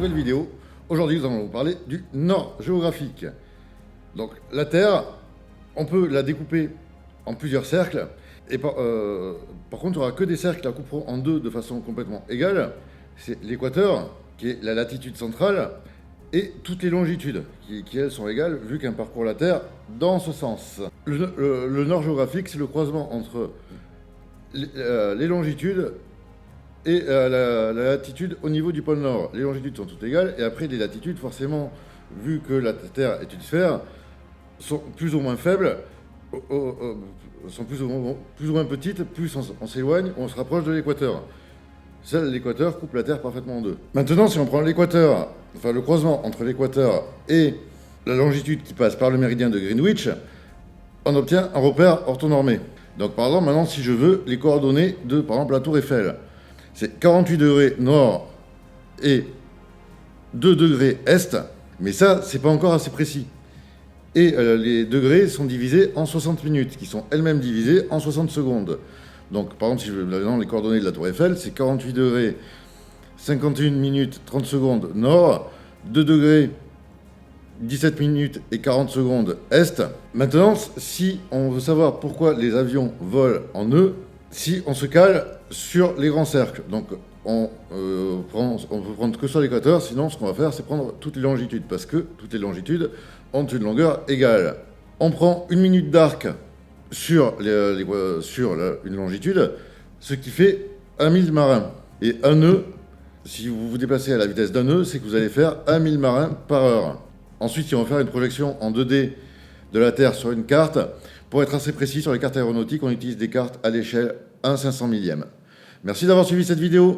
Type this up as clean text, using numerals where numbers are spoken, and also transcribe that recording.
nouvelle vidéo. Aujourd'hui, nous allons vous parler du nord géographique. Donc, la Terre, on peut la découper en plusieurs cercles. Et par contre, il n'y aura que des cercles qui la couperont en deux de façon complètement égale. C'est l'équateur, qui est la latitude centrale, et toutes les longitudes, qui elles sont égales, vu qu'un parcourt la Terre dans ce sens. Le nord géographique, c'est le croisement entre les longitudes et la latitude au niveau du pôle Nord. Les longitudes sont toutes égales, et après les latitudes, forcément, vu que la Terre est une sphère, sont plus ou moins faibles, sont plus ou moins petites, plus on s'éloigne, on se rapproche de l'équateur. Seul l'équateur coupe la Terre parfaitement en deux. Maintenant, si on prend l'équateur, enfin le croisement entre l'équateur et la longitude qui passe par le méridien de Greenwich, on obtient un repère orthonormé. Donc par exemple, maintenant, si je veux les coordonnées de, par exemple, la tour Eiffel, c'est 48 degrés nord et 2 degrés est, mais ça, c'est pas encore assez précis. Et les degrés sont divisés en 60 minutes, qui sont elles-mêmes divisées en 60 secondes. Donc par exemple, si je veux les coordonnées de la tour Eiffel, c'est 48 degrés, 51 minutes, 30 secondes nord, 2 degrés, 17 minutes et 40 secondes est. Maintenant, si on veut savoir pourquoi les avions volent en nœud, si on se cale sur les grands cercles, donc on peut prendre que sur l'équateur, sinon ce qu'on va faire, c'est prendre toutes les longitudes, parce que toutes les longitudes ont une longueur égale. On prend une minute d'arc sur une longitude, ce qui fait 1 000 marins. Et un nœud, si vous vous déplacez à la vitesse d'un nœud, c'est que vous allez faire 1 000 marins par heure. Ensuite, si on va faire une projection en 2D de la Terre sur une carte, pour être assez précis sur les cartes aéronautiques, on utilise des cartes à l'échelle 1/500 millième. Merci d'avoir suivi cette vidéo.